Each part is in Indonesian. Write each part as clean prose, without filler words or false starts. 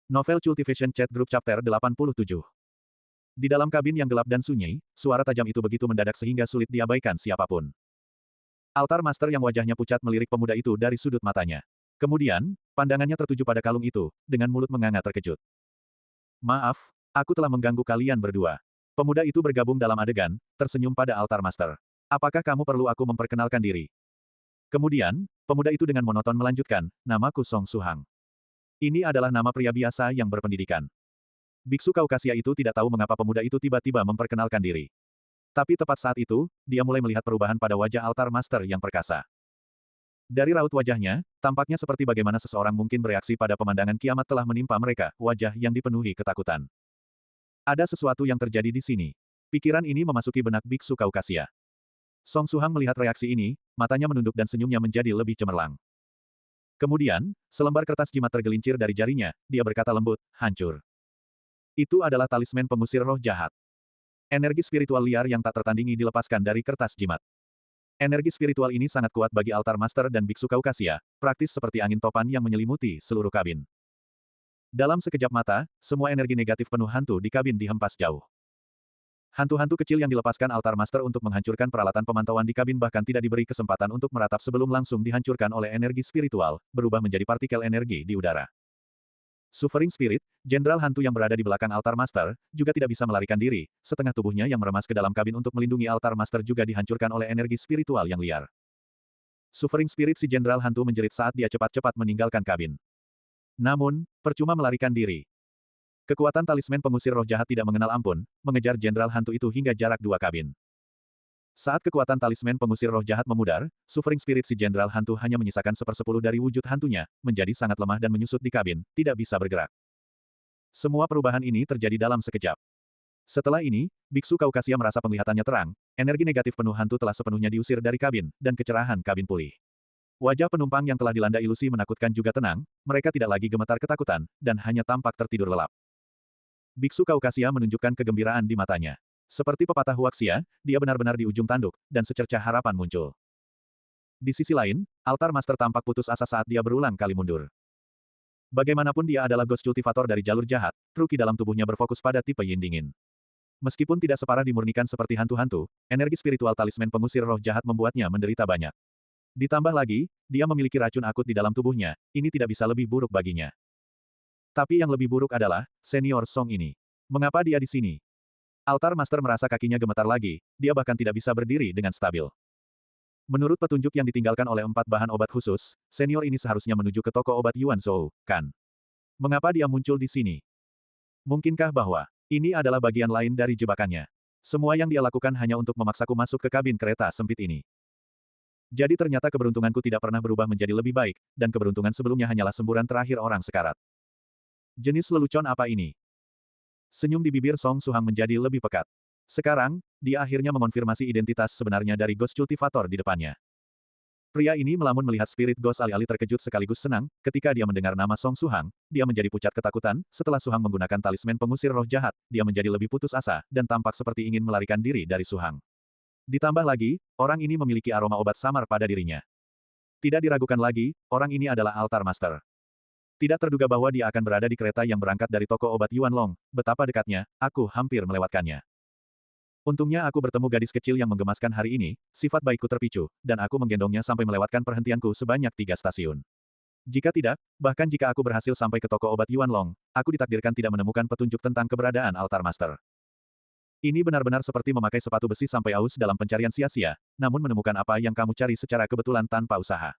Novel Cultivation Chat Group Chapter 87. Di dalam kabin yang gelap dan sunyi, suara tajam itu begitu mendadak sehingga sulit diabaikan siapapun. Altar Master yang wajahnya pucat melirik pemuda itu dari sudut matanya. Kemudian, pandangannya tertuju pada kalung itu, dengan mulut menganga terkejut. Maaf, aku telah mengganggu kalian berdua. Pemuda itu bergabung dalam adegan, tersenyum pada Altar Master. Apakah kamu perlu aku memperkenalkan diri? Kemudian, pemuda itu dengan monoton melanjutkan, namaku Song Suhang. Ini adalah nama pria biasa yang berpendidikan. Biksu Kaukasia itu tidak tahu mengapa pemuda itu tiba-tiba memperkenalkan diri. Tapi tepat saat itu, dia mulai melihat perubahan pada wajah Altar Master yang perkasa. Dari raut wajahnya, tampaknya seperti bagaimana seseorang mungkin bereaksi pada pemandangan kiamat telah menimpa mereka, wajah yang dipenuhi ketakutan. Ada sesuatu yang terjadi di sini. Pikiran ini memasuki benak Biksu Kaukasia. Song Suhang melihat reaksi ini, matanya menunduk dan senyumnya menjadi lebih cemerlang. Kemudian, selembar kertas jimat tergelincir dari jarinya, dia berkata lembut, hancur. Itu adalah talisman pengusir roh jahat. Energi spiritual liar yang tak tertandingi dilepaskan dari kertas jimat. Energi spiritual ini sangat kuat bagi Altar Master dan Biksu Kaukasia, praktis seperti angin topan yang menyelimuti seluruh kabin. Dalam sekejap mata, semua energi negatif penuh hantu di kabin dihempas jauh. Hantu-hantu kecil yang dilepaskan Altar Master untuk menghancurkan peralatan pemantauan di kabin bahkan tidak diberi kesempatan untuk meratap sebelum langsung dihancurkan oleh energi spiritual, berubah menjadi partikel energi di udara. Suffering Spirit, jenderal hantu yang berada di belakang Altar Master, juga tidak bisa melarikan diri, setengah tubuhnya yang meremas ke dalam kabin untuk melindungi Altar Master juga dihancurkan oleh energi spiritual yang liar. Suffering Spirit si jenderal hantu menjerit saat dia cepat-cepat meninggalkan kabin. Namun, percuma melarikan diri. Kekuatan talisman pengusir roh jahat tidak mengenal ampun, mengejar jenderal hantu itu hingga jarak 2 kabin. Saat kekuatan talisman pengusir roh jahat memudar, Suffering Spirit si jenderal hantu hanya menyisakan 1/10 dari wujud hantunya, menjadi sangat lemah dan menyusut di kabin, tidak bisa bergerak. Semua perubahan ini terjadi dalam sekejap. Setelah ini, Biksu Kaukasia merasa penglihatannya terang, energi negatif penuh hantu telah sepenuhnya diusir dari kabin, dan kecerahan kabin pulih. Wajah penumpang yang telah dilanda ilusi menakutkan juga tenang, mereka tidak lagi gemetar ketakutan, dan hanya tampak tertidur lelap. Biksu Kaukasia menunjukkan kegembiraan di matanya. Seperti pepatah Huaxia, dia benar-benar di ujung tanduk, dan secercah harapan muncul. Di sisi lain, Altar Master tampak putus asa saat dia berulang kali mundur. Bagaimanapun dia adalah Ghost Cultivator dari jalur jahat, truki dalam tubuhnya berfokus pada tipe yin dingin. Meskipun tidak separah dimurnikan seperti hantu-hantu, energi spiritual talisman pengusir roh jahat membuatnya menderita banyak. Ditambah lagi, dia memiliki racun akut di dalam tubuhnya, ini tidak bisa lebih buruk baginya. Tapi yang lebih buruk adalah, senior Song ini. Mengapa dia di sini? Altar Master merasa kakinya gemetar lagi, dia bahkan tidak bisa berdiri dengan stabil. Menurut petunjuk yang ditinggalkan oleh 4 bahan obat khusus, senior ini seharusnya menuju ke toko obat Yuan Zhou, kan? Mengapa dia muncul di sini? Mungkinkah bahwa ini adalah bagian lain dari jebakannya? Semua yang dia lakukan hanya untuk memaksaku masuk ke kabin kereta sempit ini. Jadi ternyata keberuntunganku tidak pernah berubah menjadi lebih baik, dan keberuntungan sebelumnya hanyalah semburan terakhir orang sekarat. Jenis lelucon apa ini? Senyum di bibir Song Suhang menjadi lebih pekat. Sekarang, dia akhirnya mengonfirmasi identitas sebenarnya dari Ghost Cultivator di depannya. Pria ini melamun melihat spirit Ghost alih-alih terkejut sekaligus senang, ketika dia mendengar nama Song Suhang, dia menjadi pucat ketakutan, setelah Suhang menggunakan talisman pengusir roh jahat, dia menjadi lebih putus asa, dan tampak seperti ingin melarikan diri dari Suhang. Ditambah lagi, orang ini memiliki aroma obat samar pada dirinya. Tidak diragukan lagi, orang ini adalah Altar Master. Tidak terduga bahwa dia akan berada di kereta yang berangkat dari toko obat Yuan Long, betapa dekatnya, aku hampir melewatkannya. Untungnya aku bertemu gadis kecil yang menggemaskan hari ini, sifat baikku terpicu, dan aku menggendongnya sampai melewatkan perhentianku sebanyak 3 stasiun. Jika tidak, bahkan jika aku berhasil sampai ke toko obat Yuan Long, aku ditakdirkan tidak menemukan petunjuk tentang keberadaan Altar Master. Ini benar-benar seperti memakai sepatu besi sampai aus dalam pencarian sia-sia, namun menemukan apa yang kamu cari secara kebetulan tanpa usaha.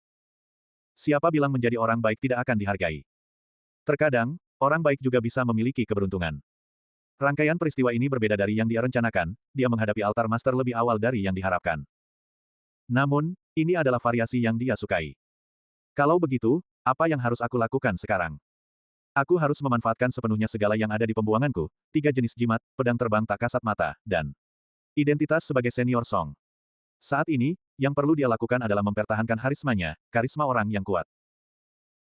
Siapa bilang menjadi orang baik tidak akan dihargai? Terkadang, orang baik juga bisa memiliki keberuntungan. Rangkaian peristiwa ini berbeda dari yang dia rencanakan, dia menghadapi Altar Master lebih awal dari yang diharapkan. Namun, ini adalah variasi yang dia sukai. Kalau begitu, apa yang harus aku lakukan sekarang? Aku harus memanfaatkan sepenuhnya segala yang ada di pembuanganku, 3 jenis jimat, pedang terbang tak kasat mata, dan identitas sebagai senior Song. Saat ini, yang perlu dia lakukan adalah mempertahankan karisma orang yang kuat.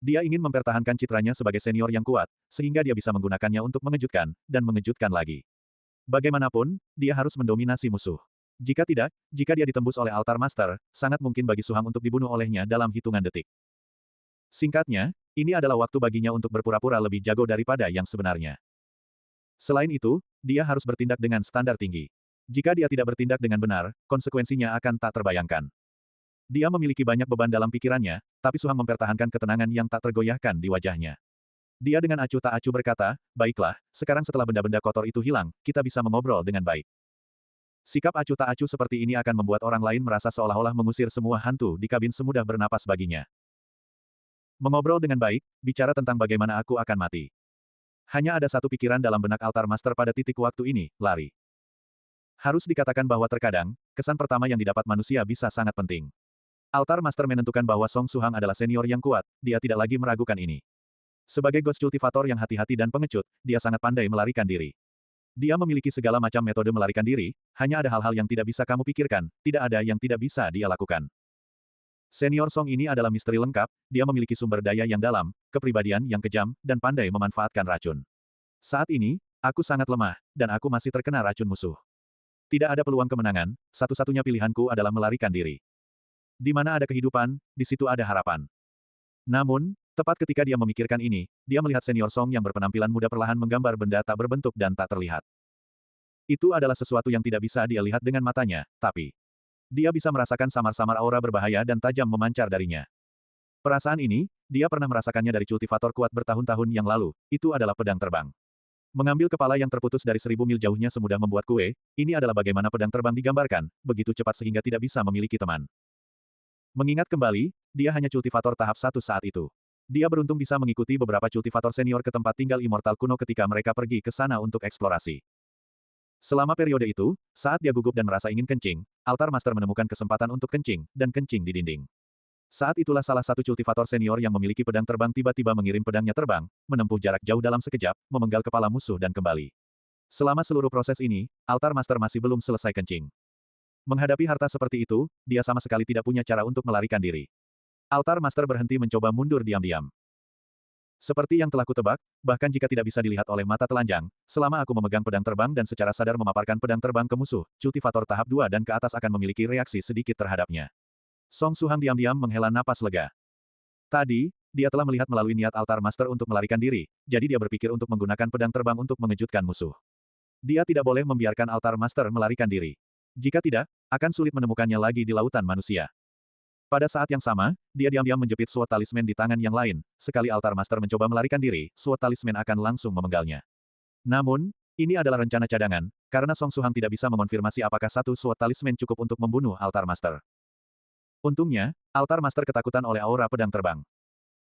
Dia ingin mempertahankan citranya sebagai senior yang kuat, sehingga dia bisa menggunakannya untuk mengejutkan, dan mengejutkan lagi. Bagaimanapun, dia harus mendominasi musuh. Jika tidak, jika dia ditembus oleh Altar Master, sangat mungkin bagi Suhang untuk dibunuh olehnya dalam hitungan detik. Singkatnya, ini adalah waktu baginya untuk berpura-pura lebih jago daripada yang sebenarnya. Selain itu, dia harus bertindak dengan standar tinggi. Jika dia tidak bertindak dengan benar, konsekuensinya akan tak terbayangkan. Dia memiliki banyak beban dalam pikirannya, tapi Su Hang mempertahankan ketenangan yang tak tergoyahkan di wajahnya. Dia dengan acuh tak acuh berkata, "Baiklah, sekarang setelah benda-benda kotor itu hilang, kita bisa mengobrol dengan baik." Sikap acuh tak acuh seperti ini akan membuat orang lain merasa seolah-olah mengusir semua hantu di kabin semudah bernapas baginya. Mengobrol dengan baik, bicara tentang bagaimana aku akan mati. Hanya ada satu pikiran dalam benak altar master pada titik waktu ini, lari. Harus dikatakan bahwa terkadang, kesan pertama yang didapat manusia bisa sangat penting. Altar master menentukan bahwa Song Su Hang adalah senior yang kuat, dia tidak lagi meragukan ini. Sebagai Ghost Cultivator yang hati-hati dan pengecut, dia sangat pandai melarikan diri. Dia memiliki segala macam metode melarikan diri, hanya ada hal-hal yang tidak bisa kamu pikirkan, tidak ada yang tidak bisa dia lakukan. Senior Song ini adalah misteri lengkap, dia memiliki sumber daya yang dalam, kepribadian yang kejam, dan pandai memanfaatkan racun. Saat ini, aku sangat lemah, dan aku masih terkena racun musuh. Tidak ada peluang kemenangan, satu-satunya pilihanku adalah melarikan diri. Di mana ada kehidupan, di situ ada harapan. Namun, tepat ketika dia memikirkan ini, dia melihat senior Song yang berpenampilan muda perlahan menggambar benda tak berbentuk dan tak terlihat. Itu adalah sesuatu yang tidak bisa dia lihat dengan matanya, tapi dia bisa merasakan samar-samar aura berbahaya dan tajam memancar darinya. Perasaan ini, dia pernah merasakannya dari cultivator kuat bertahun-tahun yang lalu, itu adalah pedang terbang. Mengambil kepala yang terputus dari 1000 mil jauhnya semudah membuat kue, ini adalah bagaimana pedang terbang digambarkan, begitu cepat sehingga tidak bisa memiliki teman. Mengingat kembali, dia hanya cultivator tahap 1 saat itu. Dia beruntung bisa mengikuti beberapa cultivator senior ke tempat tinggal immortal kuno ketika mereka pergi ke sana untuk eksplorasi. Selama periode itu, saat dia gugup dan merasa ingin kencing, altar master menemukan kesempatan untuk kencing, dan kencing di dinding. Saat itulah salah satu cultivator senior yang memiliki pedang terbang tiba-tiba mengirim pedangnya terbang, menempuh jarak jauh dalam sekejap, memenggal kepala musuh dan kembali. Selama seluruh proses ini, altar master masih belum selesai kencing. Menghadapi harta seperti itu, dia sama sekali tidak punya cara untuk melarikan diri. Altar master berhenti mencoba mundur diam-diam. Seperti yang telah kutebak, bahkan jika tidak bisa dilihat oleh mata telanjang, selama aku memegang pedang terbang dan secara sadar memaparkan pedang terbang ke musuh, cultivator tahap 2 dan ke atas akan memiliki reaksi sedikit terhadapnya. Song Su Hang diam-diam menghela napas lega. Tadi, dia telah melihat melalui niat altar master untuk melarikan diri, jadi dia berpikir untuk menggunakan pedang terbang untuk mengejutkan musuh. Dia tidak boleh membiarkan altar master melarikan diri. Jika tidak, akan sulit menemukannya lagi di lautan manusia. Pada saat yang sama, dia diam-diam menjepit sword talisman di tangan yang lain. Sekali altar master mencoba melarikan diri, sword talisman akan langsung memenggalnya. Namun, ini adalah rencana cadangan, karena Song Su Hang tidak bisa mengonfirmasi apakah satu sword talisman cukup untuk membunuh altar master. Untungnya, altar master ketakutan oleh aura pedang terbang.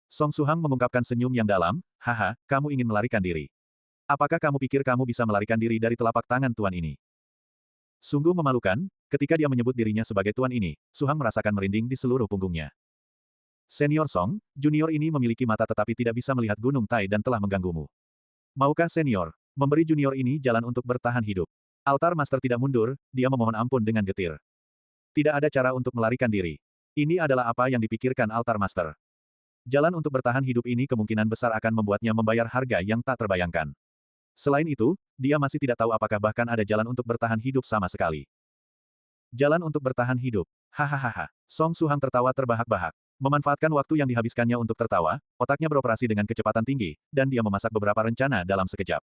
Song Su Hang mengungkapkan senyum yang dalam, "Haha, kamu ingin melarikan diri. Apakah kamu pikir kamu bisa melarikan diri dari telapak tangan tuan ini?" Sungguh memalukan, ketika dia menyebut dirinya sebagai tuan ini, Su Hang merasakan merinding di seluruh punggungnya. Senior Song, junior ini memiliki mata tetapi tidak bisa melihat Gunung Tai dan telah mengganggumu. Maukah senior memberi junior ini jalan untuk bertahan hidup? Altar master tidak mundur, dia memohon ampun dengan getir. Tidak ada cara untuk melarikan diri. Ini adalah apa yang dipikirkan altar master. Jalan untuk bertahan hidup ini kemungkinan besar akan membuatnya membayar harga yang tak terbayangkan. Selain itu, dia masih tidak tahu apakah bahkan ada jalan untuk bertahan hidup sama sekali. Jalan untuk bertahan hidup. Hahaha. Song Su Hang tertawa terbahak-bahak. Memanfaatkan waktu yang dihabiskannya untuk tertawa, otaknya beroperasi dengan kecepatan tinggi, dan dia memasak beberapa rencana dalam sekejap.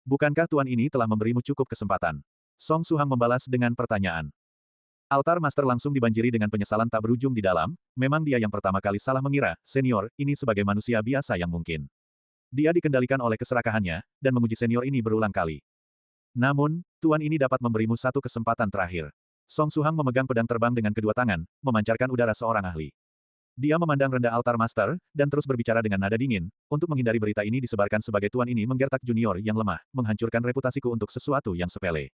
Bukankah tuan ini telah memberimu cukup kesempatan? Song Su Hang membalas dengan pertanyaan. Altar master langsung dibanjiri dengan penyesalan tak berujung di dalam, memang dia yang pertama kali salah mengira, senior, ini sebagai manusia biasa yang mungkin. Dia dikendalikan oleh keserakahannya, dan menguji senior ini berulang kali. Namun, tuan ini dapat memberimu satu kesempatan terakhir. Song Su Hang memegang pedang terbang dengan kedua tangan, memancarkan udara seorang ahli. Dia memandang rendah altar master, dan terus berbicara dengan nada dingin, untuk menghindari berita ini disebarkan sebagai tuan ini menggertak junior yang lemah, menghancurkan reputasiku untuk sesuatu yang sepele.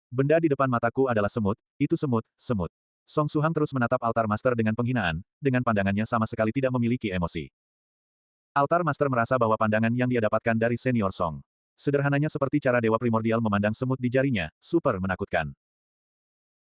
Benda di depan mataku adalah semut, itu semut, semut. Song Su Hang terus menatap altar master dengan penghinaan, dengan pandangannya sama sekali tidak memiliki emosi. Altar master merasa bahwa pandangan yang dia dapatkan dari senior Song. Sederhananya seperti cara dewa primordial memandang semut di jarinya, super menakutkan.